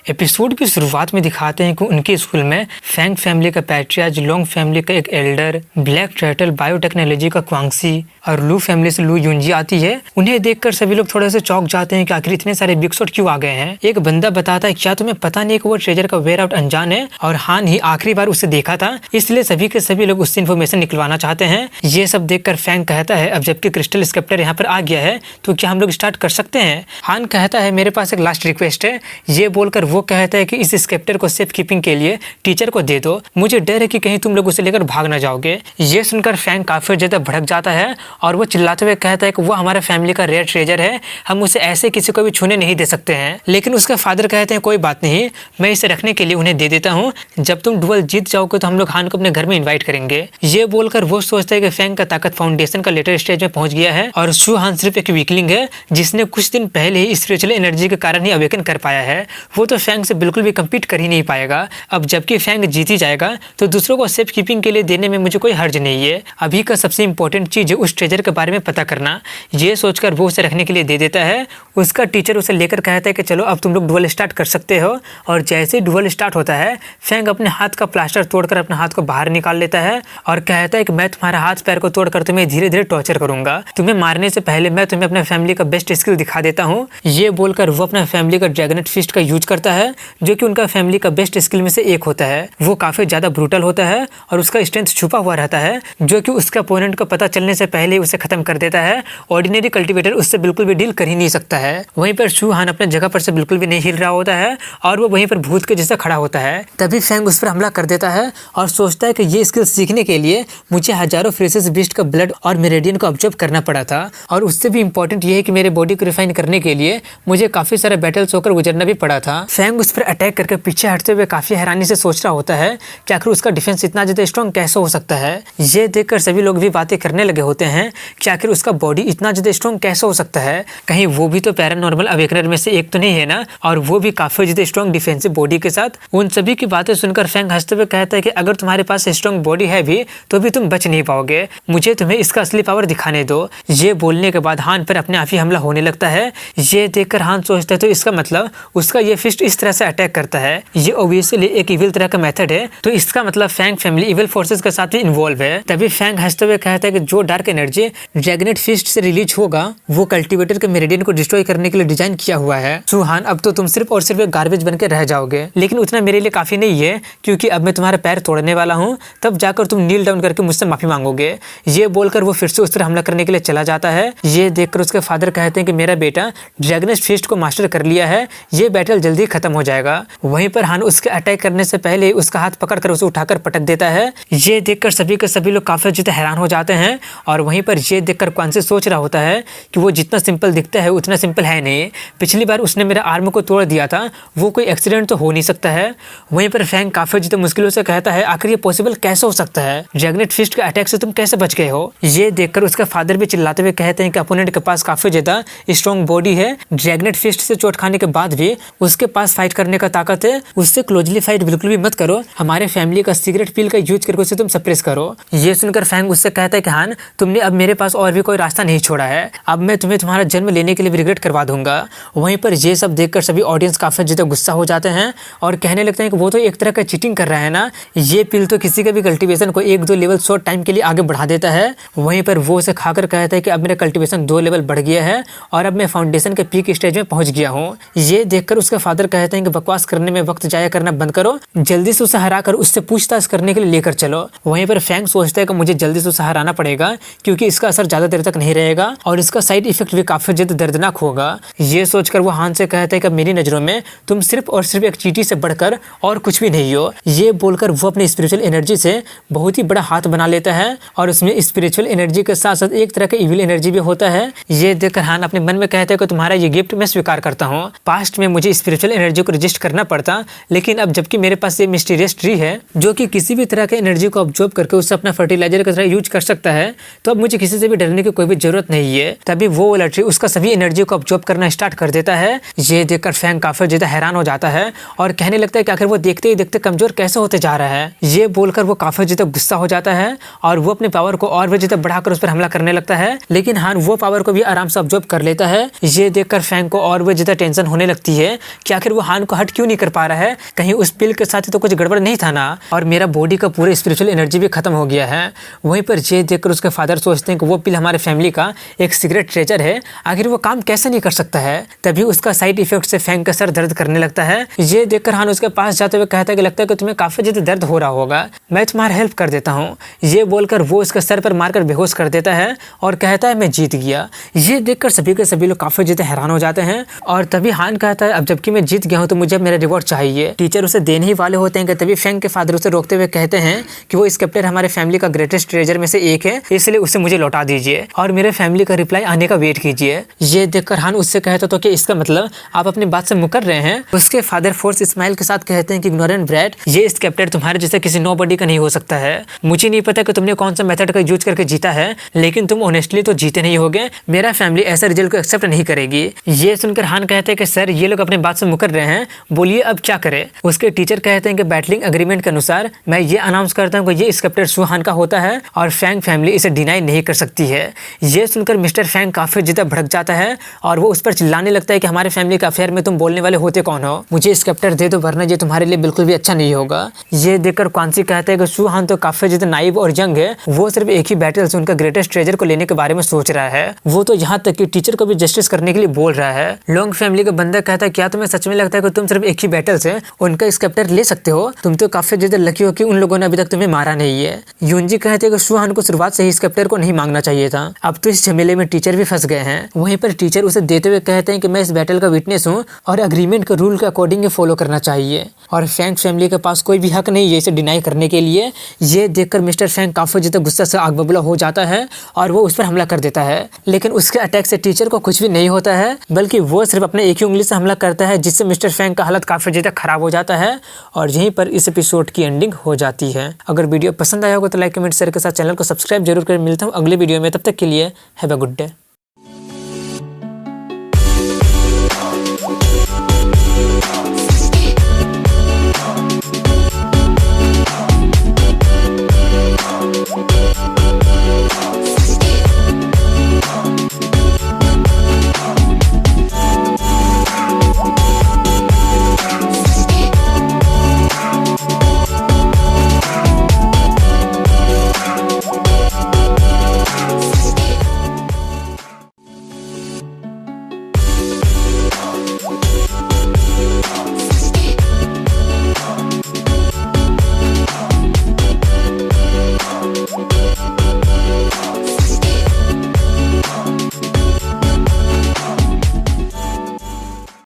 Episode की शुरुआत में दिखाते हैं कि उनके स्कूल में फैंग फैमिली का पैट्रियाज, लोंग फैमिली का एक एल्डर, ब्लैक टर्टल बायोटेक्नोलॉजी का क्वांगसी और लू फैमिली से लू यूंजी आती है। उन्हें देखकर सभी लोग थोड़े से चौंक जाते हैं कि आखिर इतने सारे बिग शॉट क्यों आ गए हैं। एक बंदा बताता है क्या तुम्हें पता नहीं कि वो ट्रेजर का वेयर आउट अनजान है और हान ही आखिरी बार उसे देखा था, इसलिए सभी के सभी लोग उससे इन्फॉर्मेशन निकलवाना चाहते हैं। ये सब देखकर फैंग कहता है अब जबकि क्रिस्टल स्केप्टर यहाँ पर आ गया है तो क्या हम लोग स्टार्ट कर सकते हैं। हान कहता है मेरे पास एक लास्ट रिक्वेस्ट है। ये बोलकर वो कहता है कि इस स्केप्टर को सेफ कीपिंग के लिए टीचर को दे दो, मुझे डर है कि कहीं तुम लोग उसे लेकर भाग ना जाओगे। ये सुनकर फैंग काफी ज्यादा भड़क जाता है और वो चिल्लाते हुए कहता है कि वो हमारे फैमिली का रेयर ट्रेजर है, हम उसे ऐसे किसी को भी छूने नहीं दे सकते हैं। लेकिन उसके फादर कहते हैं कोई बात नहीं, मैं इसे रखने के लिए उन्हें दे देता हूँ, जब तुम डुअल जीत जाओगे तो हम लोग हान को अपने घर में इन्वाइट करेंगे। ये बोलकर वो सोचता है कि फैंग का ताकत फाउंडेशन का लेटर स्टेज में पहुंच गया है और शू हान सिर्फ एक वीकलिंग है जिसने कुछ दिन पहले ही स्पिरिचुअल एनर्जी के कारण ही अवेकन कर पाया है। वो तो फैंग से बिल्कुल भी कम्पीट कर ही नहीं पाएगा। अब जबकि फैंग जीत ही जाएगा तो दूसरों को सेफ कीपिंग के लिए देने में मुझे कोई हर्ज नहीं है। अभी का सबसे इंपॉर्टेंट चीज है उस ट्रेजर के बारे में पता करना। ये सोचकर वो उसे रखने के लिए दे देता है। उसका टीचर उसे लेकर कहता है कि चलो अब तुम लोग डुअल स्टार्ट कर सकते हो। और जैसे डुअल स्टार्ट होता है फैंग अपने हाथ का प्लास्टर तोड़कर अपने हाथ को बाहर निकाल लेता है और कहता है कि मैं तुम्हारा हाथ पैर को तोड़कर तुम्हें धीरे धीरे टॉर्चर करूंगा, तुम्हें मारने से पहले मैं तुम्हें अपने फैमिली का बेस्ट स्किल दिखा देता हूँ। ये बोलकर वो अपना फैमिली का ड्रैगनेट फिस्ट का यूज करता है जो कि उनका फैमिली का बेस्ट स्किल में से एक होता है। वो काफी ज्यादा ब्रूटल होता है और उसका स्ट्रेंथ छुपा हुआ रहता है जो कि उसके अपोनेंट को पता चलने से पहले उसे खत्म कर देता है। ऑर्डिनरी कल्टीवेटर उससे बिल्कुल भी डील कर ही नहीं सकता है। वहीं पर शू हान अपने जगह पर से बिल्कुल भी नहीं हिल रहा होता है और वो वहीं पर भूत के जैसा खड़ा होता है। तभी फैंग उस पर हमला कर देता है और सोचता है कि ये स्किल सीखने के लिए मुझे हजारों फ्रेसेस बीस्ट का ब्लड और मेरेडियन को ऑब्जर्व करना पड़ा था और उससे भी इंपॉर्टेंट ये है कि मेरे बॉडी को रिफाइन करने के लिए मुझे काफी सारे बैटल्स होकर गुजरना भी पड़ा था। फैंग उस पर अटैक करके पीछे हटते हुए काफी हैरानी से सोच रहा होता है कि आखिर उसका डिफेंस इतना ज्यादा स्ट्रॉन्ग कैसे हो सकता है। ये देखकर सभी लोग भी बातें करने लगे होते हैं कि आखिर उसका बॉडी इतना ज्यादा स्ट्रॉन्ग कैसे हो सकता है, कहीं वो भी तो पैरानॉर्मल अवेकनर में से एक तो नहीं है ना, और वो भी काफी ज्यादा स्ट्रॉन्ग डिफेंसिव बॉडी के साथ। उन सभी की बातें सुनकर फैंग हंसते हुए कहता है कि अगर तुम्हारे पास स्ट्रॉन्ग बॉडी है भी तो भी तुम बच नहीं पाओगे, मुझे तुम्हें इसका असली पावर दिखाने दो। ये बोलने के बाद हान पर अपने आप ही हमला होने लगता है। ये देखकर हान सोचता है तो इसका मतलब उसका ये फिस्ट इस तरह से अटैक करता है, ये ऑब्वियसली एक इविल तरह का मेथड है, तो इसका मतलब फैंग फैमिली इविल फोर्सेस के साथ भी इन्वॉल्व है। तभी फैंग हंसते हुए कहता है कि जो डार्क एनर्जी ड्रैगनेट फिस्ट से रिलीज होगा वो कल्टीवेटर के मेरिडियन को डिस्ट्रॉय करने के लिए डिजाइन किया हुआ है। सो हान अब तो तुम सिर्फ और सिर्फ एक गार्बेज बन के रह जाओगे, लेकिन उतना मेरे लिए काफी नहीं है क्योंकि अब मैं तुम्हारा पैर तोड़ने वाला हूँ, तब जाकर तुम नील डाउन करके मुझसे माफी मांगोगे। ये बोलकर वो फिर से उस पर हमला करने के लिए चला जाता है। ये देखकर उसके फादर कहते हैं कि मेरा बेटा ड्रैगनेट फिस्ट को मास्टर कर लिया है, ये बैटल जल्दी खत्म हो जाएगा। वहीं पर हान उसके अटैक करने से पहले उसका हाथ पकड़कर उसे उठाकर पटक देता है। ये देखकर सभी के सभी लोग काफी ज्यादा हैरान हो जाते हैं और वहीं पर ये देखकर क्वांगसी सोच रहा होता है कि वो जितना सिंपल दिखता है उतना सिंपल है नहीं, पिछली बार उसने मेरे आर्म को तोड़ दिया था, वो कोई एक्सीडेंट तो हो नहीं सकता है। वहीं पर फैंग काफी ज्यादा मुश्किलों से कहता है आखिर ये पॉसिबल कैसे हो सकता है, ड्रैगनेट फिस्ट के अटैक से तुम कैसे बच गए हो। ये देखकर उसका फादर भी चिल्लाते हुए कहते हैं कि अपोनेंट के पास काफी ज्यादा स्ट्रॉन्ग बॉडी है, ड्रैगनेट फिस्ट से चोट खाने के बाद भी उसके पास फाइट करने का ताकत है, उससे क्लोजली फाइट बिल्कुल भी मत करो, हमारे फैमिली का सीक्रेट पिल का यूज करके उसे तुम सप्रेस करो। ये सुनकर फैंग उससे कहता है कि हान तुमने अब मेरे पास और भी कोई रास्ता नहीं छोड़ा है, अब मैं तुम्हें तुम्हारा जन्म लेने के लिए भी रिग्रेट करवा दूंगा। वहीं पर ये सब देखकर सभी ऑडियंस काफी ज्यादा गुस्सा हो जाते हैं और कहने लगते हैं कि वो तो एक तरह का चीटिंग कर रहा है ना, ये पिल तो किसी का भी कल्टीवेशन को 1-2 लेवल शॉर्ट टाइम के लिए आगे बढ़ा देता है। वहीं पर वो उसे खाकर कहता है कि अब मेरा कल्टीवेशन 2 लेवल बढ़ गया है और अब मैं फाउंडेशन के पीक स्टेज में पहुंच गया हूँ। ये देखकर उसके फादर कहते हैं कि बकवास करने में वक्त जाया करना बंद करो, जल्दी से उसे हराकर उससे पूछताछ करने के लिए लेकर चलो। वहीं पर फैंग सोचता है कि मुझे जल्दी से उसे हराना पड़ेगा क्योंकि इसका असर ज्यादा देर तक नहीं रहेगा और इसका साइड इफेक्ट भी काफी ज्यादा दर्दनाक होगा। ये सोचकर वो हान से कहता है कि मेरी नजरों में तुम सिर्फ और सिर्फ एक चींटी से बढ़कर और कुछ भी नहीं हो। ये बोलकर वो अपनी स्पिरिचुअल एनर्जी से बहुत ही बड़ा हाथ बना लेता है और उसमें स्पिरिचुअल एनर्जी के साथ साथ एक तरह का इविल एनर्जी भी होता है। ये देखकर हान अपने मन में कहता है कि तुम्हारा ये गिफ्ट मैं स्वीकार करता हूँ। पास्ट में मुझे स्पिरिचुअल एनर्जी को रजिस्ट करना पड़ता, लेकिन अब जबकि मेरे पास ये मिस्टीरियस ट्री है जो कि किसी भी तरह के एनर्जी को ऑब्जॉर्ब करके उससे अपना फर्टिलाइजर की तरह यूज कर सकता है, तो अब मुझे किसी से भी डरने की कोई भी जरूरत नहीं है। तभी वो वाला ट्री उसका सभी एनर्जी को ऑब्जॉर्ब करना स्टार्ट कर देता है। ये देखकर फैंग काफी ज्यादा हैरान हो जाता है और कहने लगता है कि आखिर वो देखते ही देखते कमजोर कैसे होते जा रहा है। ये बोलकर वो काफी ज्यादा गुस्सा हो जाता है और वो अपने पावर को और भी ज्यादा बढ़ाकर उस पर हमला करने लगता है, लेकिन हान वो पावर को भी आराम से ऑब्जॉर्ब कर लेता है। ये देखकर फैंग को और भी ज्यादा टेंशन होने लगती है कि आखिर वो हान को हट क्यों नहीं कर पा रहा है, कहीं उस पिल के साथ तो कुछ गड़बड़ नहीं था ना, और मेरा बॉडी का पूरा स्पिरिचुअल एनर्जी भी खत्म हो गया है। वहीं पर ये देखकर उसके फादर सोचते हैं कि वो पिल हमारे फैमिली का एक सीक्रेट ट्रेजर है, आखिर वो काम कैसे नहीं कर सकता है। तभी उसका साइड इफेक्ट से फैंग का सर दर्द करने लगता है। ये देखकर हान उसके पास जाते हुए कहता है कि लगता है कि तुम्हें काफी ज्यादा दर्द हो रहा होगा, मैं तुम्हारा हेल्प कर देता हूँ। ये बोलकर वो उसके सर पर मारकर बेहोश कर देता है और कहता है मैं जीत गया। ये देखकर सभी के सभी लोग काफी ज्यादा हैरान हो जाते हैं। और तभी हान कहता है अब जबकि मैं जीत गया हूँ तो मुझे मेरा रिवॉर्ड चाहिए। टीचर उसे देने ही वाले होते हैं कि तभी फैंग के फादर उसे रोकते हुए कहते हैं कि वो स्केप्टर हमारे फैमिली का ग्रेटेस्ट ट्रेजर में से एक है, इसलिए उसे मुझे लौटा दीजिए और मेरे फैमिली का रिप्लाई आने का वेट कीजिए। ये देखकर हान उससे कहता तो कि इसका मतलब आप अपनी बात से मुकर रहे हैं। उसके फादर फोर्स स्माइल के साथ कहते हैं कि इग्नोरेंट ब्रैट, ये स्केप्टर तुम्हारे जैसे किसी नोबडी का नहीं हो सकता है। मुझे नहीं पता कि तुमने कौन सा मेथड का यूज करके जीता है, लेकिन तुम ऑनेस्टली तो जीते नहीं होगे। मेरा फैमिली ऐसा रिजल्ट को एक्सेप्ट नहीं करेगी। ये सुनकर हान कहते हैं कि सर ये लोग अपनी बात से मुकर रहे हैं, बोलिए अब क्या करें। उसके टीचर कहते हैं कि बैटलिंग एग्रीमेंट के अनुसार मैं ये अनाउंस करता हूँ कि ये स्केप्टर शू हान का होता है और फैंग फैमिली इसे डिनाई नहीं कर सकती है। ये सुनकर मिस्टर फैंग काफी ज्यादा भड़क जाता है और वो उस पर चिल्लाने लगता है कि हमारे फैमिली का अफेयर में तुम बोलने वाले होते कौन हो, मुझे स्केप्टर दे दो वरना ये तुम्हारे लिए बिल्कुल भी अच्छा नहीं होगा। ये देखकर क्वांसी कहता है कि शू हान तो काफी ज्यादा नाइव और यंग है, वो सिर्फ एक ही बैटल से उनका ग्रेटेस्ट ट्रेजर को लेने के बारे में सोच रहा है। वो तो यहाँ तक कि टीचर को भी जस्टिस करने के लिए बोल रहा है। लोंग फैमिली का बंदा कहता है क्या तुम्हें सच में लगता है कि तुम सिर्फ एक ही बैटल से उनका स्केप्टर ले सकते हो? तुम तो काफी ज्यादा लकी हो कि उन लोगों ने अभी तक तुम्हें मारा नहीं है। यूनजी कहते हैं कि शू हान को शुरुआत से ही स्केप्टर को नहीं मांगना चाहिए था, अब तो इस झमेले में टीचर भी फंस गए हैं। वहीं पर टीचर उसे देते हुए कहते हैं कि मैं इस बैटल का विटनेस हूँ और एग्रीमेंट के रूल के अकॉर्डिंग ही फॉलो करना चाहिए और फैंग फैमिली के पास कोई भी हक नहीं है इसे डिनाई करने के लिए। ये देखकर मिस्टर फैंग काफी ज्यादा गुस्सा से आग बबूला हो जाता है और वो उस पर हमला कर देता है, लेकिन उसके अटैक से टीचर को कुछ भी नहीं होता है, बल्कि वो सिर्फ अपने एक ही उंगली से हमला करता है, जिससे मिस्टर फैंग का हालत काफी ज्यादा खराब हो जाता है। और यहीं पर इस एपिसोड की एंडिंग हो जाती है। अगर वीडियो पसंद आया होगा तो लाइक कमेंट शेयर के साथ चैनल को सब्सक्राइब जरूर कर। मिलता हूँ अगले वीडियो में, तब तक के लिए हैव अ गुड डे।